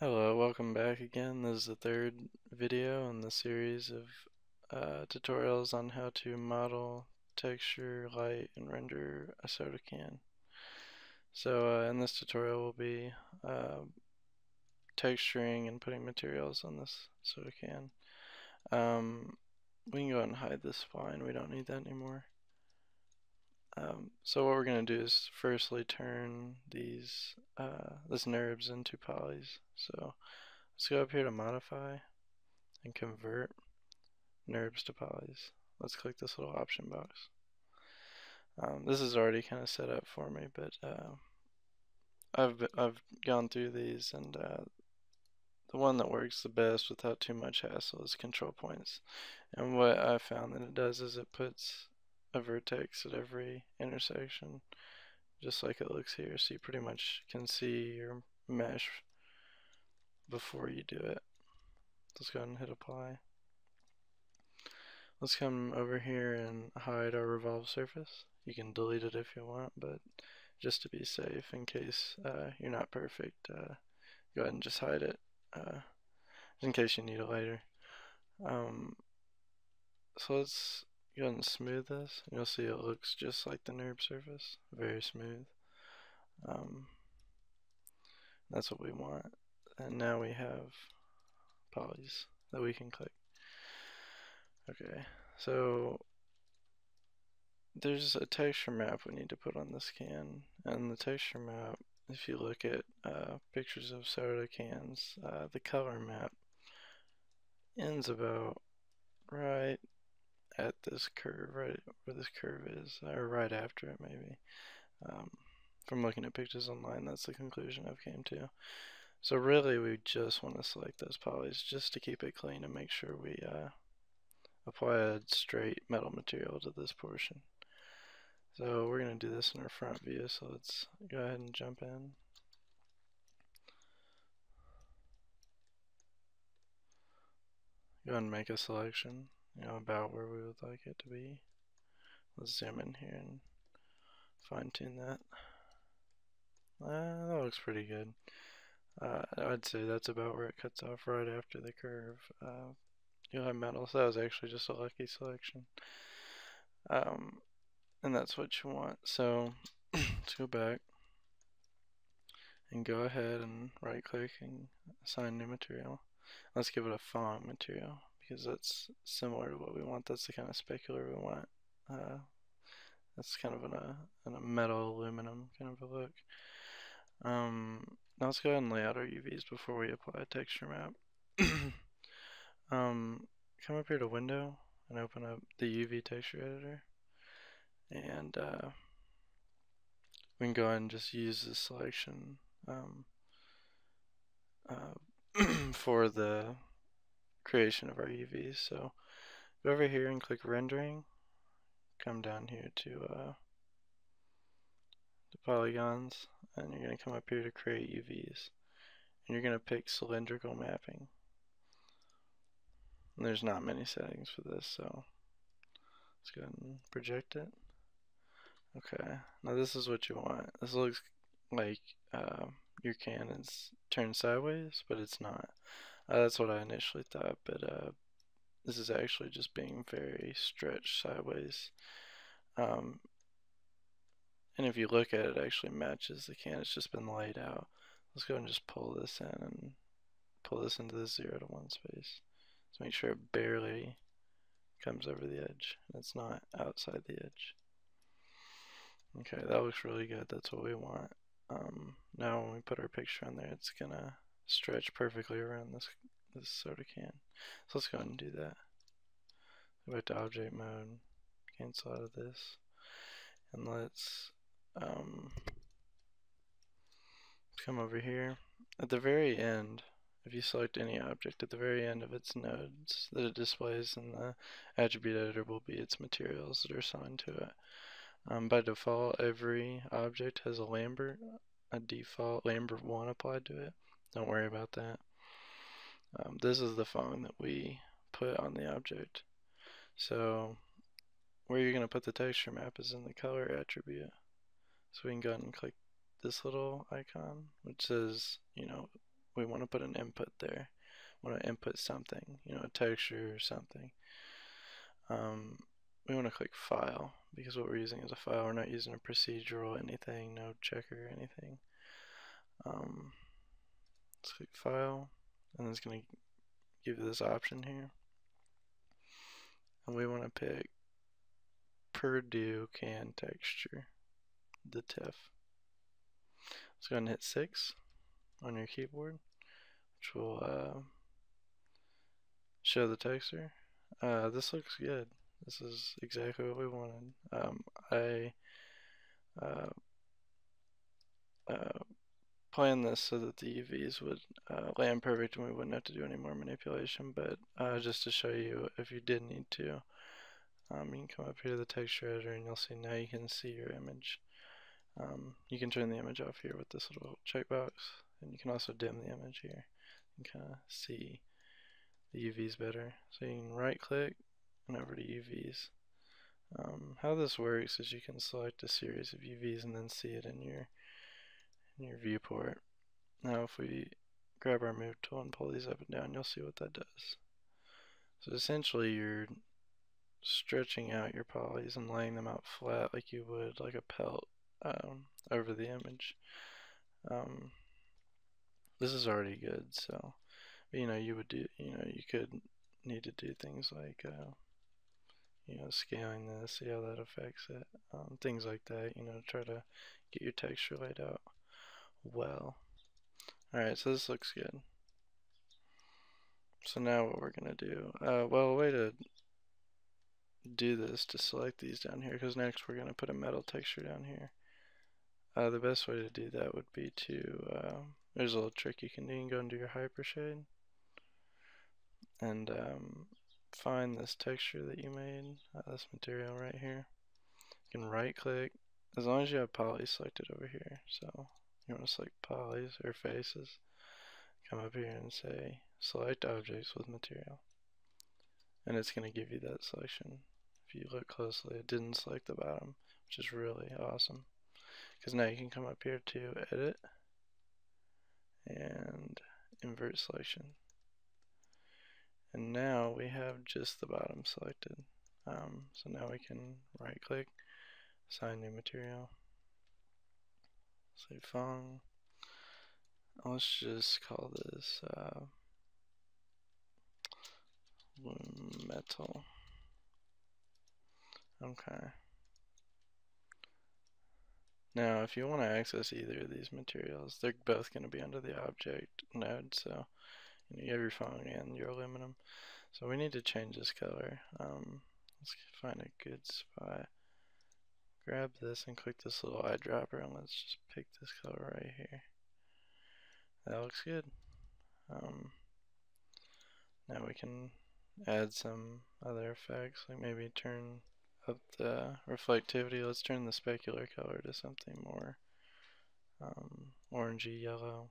Hello, welcome back again. This is the third video in the series of tutorials on how to model, texture, light, and render a soda can. So in this tutorial we'll be texturing and putting materials on this soda can. We can go ahead and hide this spline, we don't need that anymore. So what we're going to do is firstly turn these this NURBS into polys. So let's go up here to modify and convert NURBS to polys. Let's click this little option box. This is already kind of set up for me, but I've gone through these, and the one that works the best without too much hassle is control points. And what I found that it does is it puts a vertex at every intersection, just like it looks here, so you pretty much can see your mesh before you do it. Let's go ahead and hit apply. Let's come over here and hide our revolve surface. You can delete it if you want, but just to be safe, in case you're not perfect, go ahead and just hide it, in case you need it later. So let's go ahead and smooth this. You'll see it looks just like the NURB surface, very smooth. That's what we want. And now we have polys that we can click. Okay, so there's a texture map we need to put on this can, and the texture map, if you look at pictures of soda cans, the color map ends about right at this curve, right where this curve is, or right after it maybe. From looking at pictures online, that's the conclusion I've came to. So really we just want to select those polys just to keep it clean and make sure we apply a straight metal material to this portion. So we're going to do this in our front view, so let's go ahead and jump in. Go ahead and make a selection, about where we would like it to be. Let's zoom in here and fine tune that. That looks pretty good. I'd say that's about where it cuts off right after the curve. You'll have metal, so that was actually just a lucky selection. And that's what you want. So let's go back and go ahead and right click and assign new material. Let's give it a font material because that's similar to what we want. That's the kind of specular we want. That's kind of in a metal aluminum kind of a look. Now let's go ahead and lay out our UVs before we apply a texture map. Come up here to Window and open up the UV texture editor, and we can go ahead and just use this selection for the creation of our UVs. So go over here and click rendering, come down here to the polygons, and you're going to come up here to create UVs, and you're going to pick cylindrical mapping. And there's not many settings for this, so let's go ahead and project it. Okay, now this is what you want. This looks like your can is turned sideways, but it's not. That's what I initially thought, but this is actually just being very stretched sideways. And if you look at it, it actually matches the can. It's just been laid out. Let's go and just pull this in and pull this into the 0 to 1 space. So make sure it barely comes over the edge. It's not outside the edge. Okay, that looks really good. That's what we want. Now when we put our picture on there, it's gonna stretch perfectly around this soda can. So let's go ahead and do that. Go back to object mode, cancel out of this, and let's come over here. At the very end, if you select any object, at the very end of its nodes that it displays in the attribute editor will be its materials that are assigned to it. By default, every object has a default Lambert 1 applied to it. Don't worry about that. This is the phone that we put on the object. So where you're going to put the texture map is in the color attribute. So we can go ahead and click this little icon, which says, we want to put an input there. We want to input something, you know, a texture or something. We want to click File because what we're using is a file. We're not using a procedural anything, no checker or anything. Let's click File, and it's going to give you this option here. And we want to pick Purdue Can Texture, the TIFF. Let's go ahead and hit 6 on your keyboard, which will show the texture. This looks good. This is exactly what we wanted. I planned this so that the UVs would land perfect and we wouldn't have to do any more manipulation, but just to show you, if you did need to, you can come up here to the texture editor and you'll see now you can see your image. You can turn the image off here with this little checkbox, and you can also dim the image here and kind of see the UVs better. So you can right click and over to UVs. How this works is you can select a series of UVs and then see it in your viewport. Now if we grab our move tool and pull these up and down, you'll see what that does. So essentially you're stretching out your polys and laying them out flat like you would like a pelt over the image. This is already good, so you know you could need to do things like scaling this, see how that affects it, things like that, try to get your texture laid out well. Alright, so this looks good. So now what we're gonna do, well, a way to do this, to select these down here, because next we're gonna put a metal texture down here. The best way to do that would be to, there's a little trick you can do. You can go into your hypershade and find this texture that you made, this material right here. You can right click, as long as you have poly selected over here. So you want to select polys or faces, come up here and say select objects with material, and it's going to give you that selection. If you look closely, it didn't select the bottom, which is really awesome, because now you can come up here to edit and invert selection, and now we have just the bottom selected. So now we can right click, assign new material, say Fong. Let's just call this metal. Okay. Now if you want to access either of these materials, they're both going to be under the object node, so you have your Fong and your aluminum. So we need to change this color. Let's find a good spot. Grab this and click this little eyedropper, and let's just pick this color right here. That looks good. Now we can add some other effects, like maybe turn up the reflectivity. Let's turn the specular color to something more orangey yellow.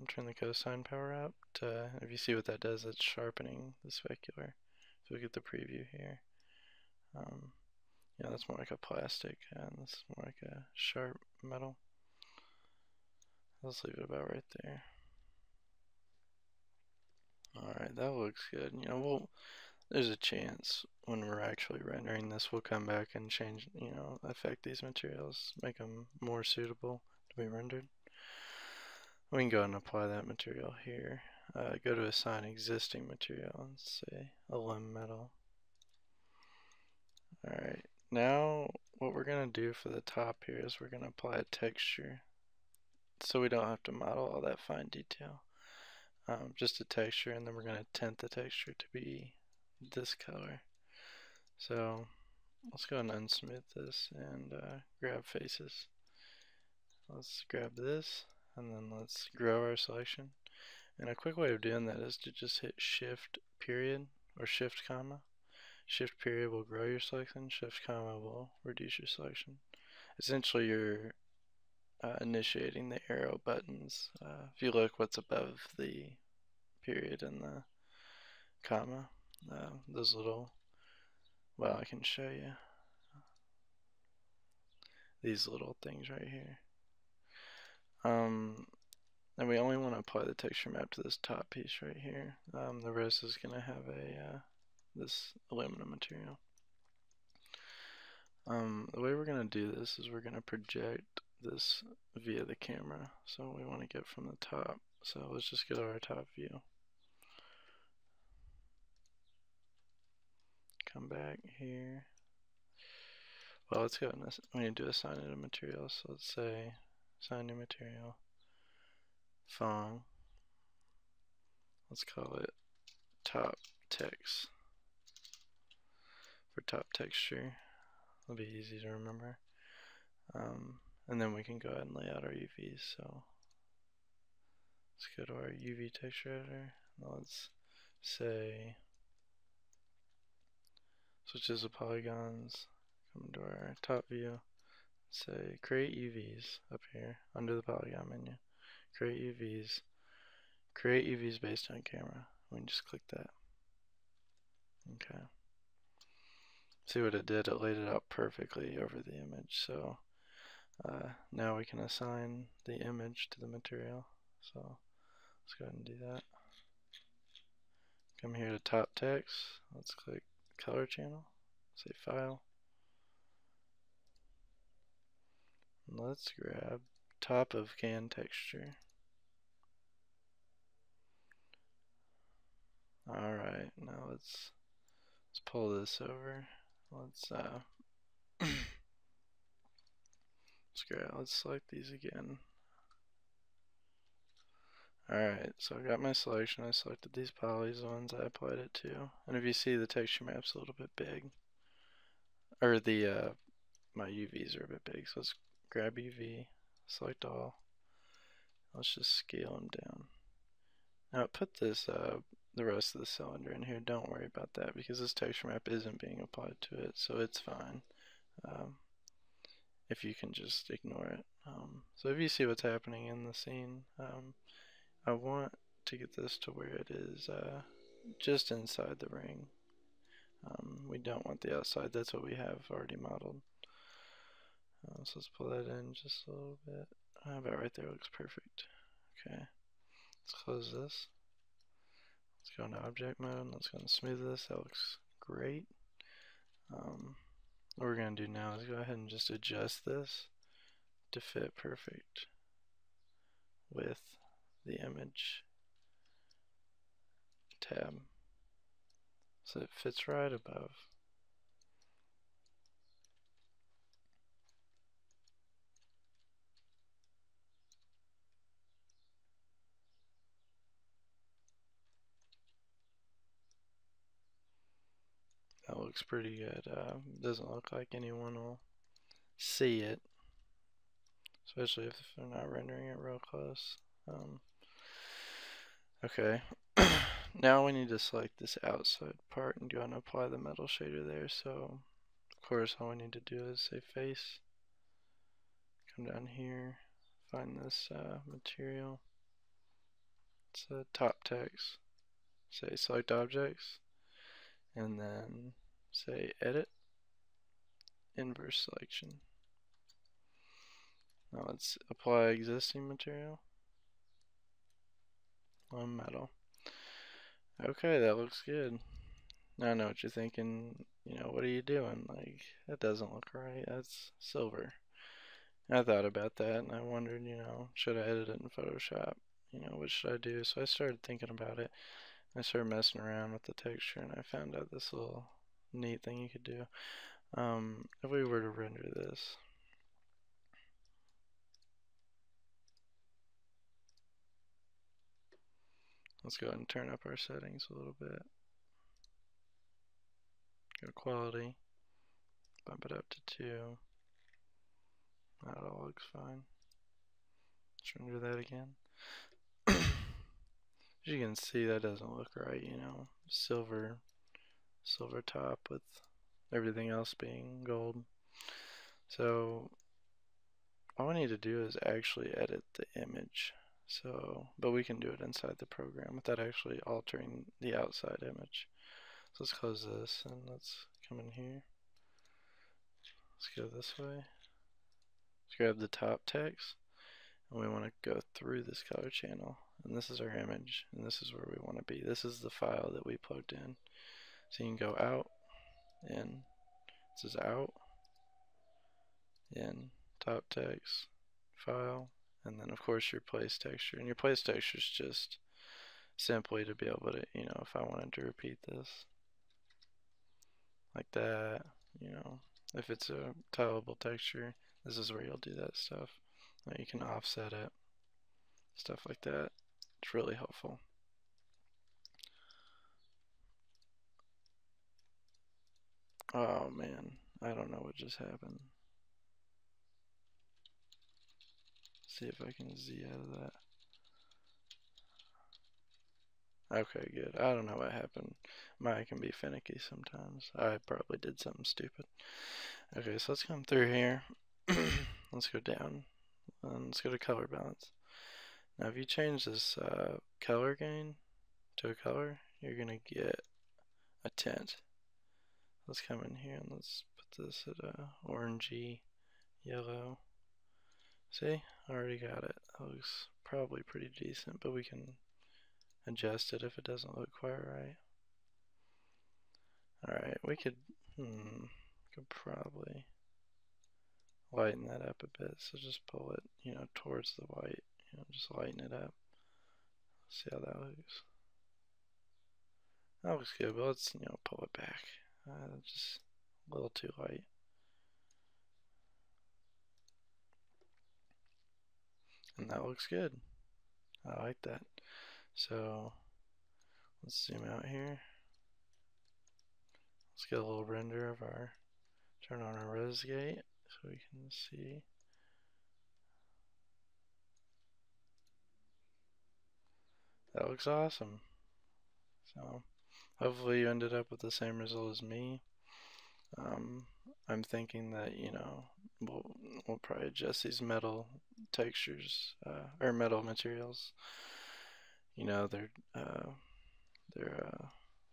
Turn the cosine power up to, if you see what that does, it's sharpening the specular. So we get the preview here. Yeah, that's more like a plastic, and this is more like a sharp metal. Let's leave it about right there. Alright, that looks good. There's a chance when we're actually rendering this, we'll come back and change, affect these materials, make them more suitable to be rendered. We can go ahead and apply that material here. Go to assign existing material and say alum metal. Alright, now what we're going to do for the top here is we're going to apply a texture, so we don't have to model all that fine detail. Just a texture, and then we're going to tint the texture to be this color. So let's go ahead and unsmooth this and grab faces. Let's grab this, and then let's grow our selection. And a quick way of doing that is to just hit shift period or shift comma. Shift period will grow your selection, shift comma will reduce your selection. Essentially you're initiating the arrow buttons. If you look what's above the period and the comma, those little, well, I can show you these little things right here. And we only want to apply the texture map to this top piece right here. The rest is going to have a this aluminum material. The way we're going to do this is we're going to project this via the camera. So we want to get from the top. So let's just get our top view. Come back here. Well, let's go and we need to assign it a material. So let's say assign new material. Fong. Let's call it top text. For top texture. It'll be easy to remember. And then we can go ahead and lay out our UVs. So let's go to our UV texture editor. Now let's say switches of polygons. Come to our top view. Say create UVs up here under the polygon menu. Create UVs. Create UVs based on camera. We can just click that. Okay. See what it did? It laid it out perfectly over the image. So now we can assign the image to the material. So let's go ahead and do that. Come here to top text. Let's click color channel. Say file. And let's grab top of can texture. Alright, now let's pull this over. Let's select these again. Alright, so I got my selection. I selected these polys, the ones I applied it to. And if you see, the texture map's a little bit big. Or the my UVs are a bit big. So let's grab UV, select all. Let's just scale them down. Now put this the rest of the cylinder in here. Don't worry about that because this texture map isn't being applied to it, so it's fine. If you can just ignore it. So if you see what's happening in the scene, I want to get this to where it is just inside the ring. We don't want the outside. That's what we have already modeled. So let's pull that in just a little bit. About right there looks perfect. Okay, let's close this. Let's go into object mode. Let's go and smooth this. That looks great. What we're going to do now is go ahead and just adjust this to fit perfect with the image tab. So it fits right above. That looks pretty good. Doesn't look like anyone will see it, especially if they're not rendering it real close. Okay, now we need to select this outside part and go and apply the metal shader there. So, of course, all we need to do is say face, come down here, find this material, it's a top text, say select objects, and then say edit, inverse selection. Now let's apply existing material on metal. Okay, that looks good. Now I know what you're thinking, you know, what are you doing? Like, that doesn't look right. That's silver. And I thought about that and I wondered, you know, should I edit it in Photoshop? You know, what should I do? So I started thinking about it. I started messing around with the texture and I found out this little neat thing you could do. If we were to render this, let's go ahead and turn up our settings a little bit. Go to quality, bump it up to 2. That all looks fine. Let's render that again. As you can see, that doesn't look right, you know. Silver top with everything else being gold. So all we need to do is actually edit the image. So, but we can do it inside the program without actually altering the outside image. So let's close this and let's come in here. Let's go this way. Let's grab the top text and we want to go through this color channel, and this is our image, and this is where we want to be. This is the file that we plugged in. So you can go out, in, this is out, in, top text, file, and then of course your place texture. And your place texture is just simply to be able to, if I wanted to repeat this like that, if it's a tileable texture, this is where you'll do that stuff. You can offset it, stuff like that. It's really helpful. Oh man, I don't know what just happened. See if I can Z out of that. Okay, good. I don't know what happened. Mine can be finicky sometimes. I probably did something stupid. Okay, so let's come through here. Let's go down. And let's go to color balance. Now if you change this color gain to a color, you're going to get a tint. Let's come in here and let's put this at a orangey yellow. See? I already got it. That looks probably pretty decent, but we can adjust it if it doesn't look quite right. Alright, we could probably lighten that up a bit. So just pull it, towards the white. Just lighten it up. See how that looks. That looks good, but let's, pull it back. Just a little too light. And that looks good. I like that. So let's zoom out here. Let's get a little render of our, turn on our res gate so we can see. That looks awesome. So hopefully you ended up with the same result as me. I'm thinking that, we'll probably adjust these metal textures, or metal materials. They're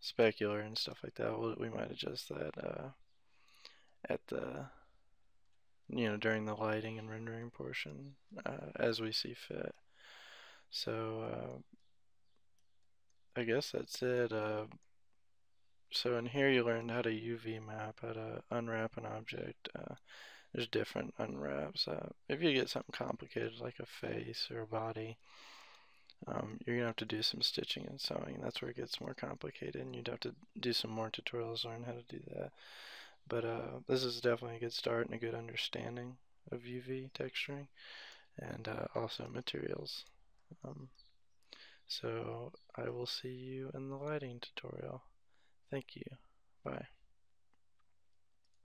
specular and stuff like that. We might adjust that at the, during the lighting and rendering portion as we see fit. So I guess that's it. So in here you learned how to UV map, how to unwrap an object. There's different unwraps. If you get something complicated like a face or a body, you're going to have to do some stitching and sewing. That's where it gets more complicated, and you'd have to do some more tutorials to learn how to do that. But this is definitely a good start and a good understanding of UV texturing and also materials. So I will see you in the lighting tutorial. Thank you. Bye.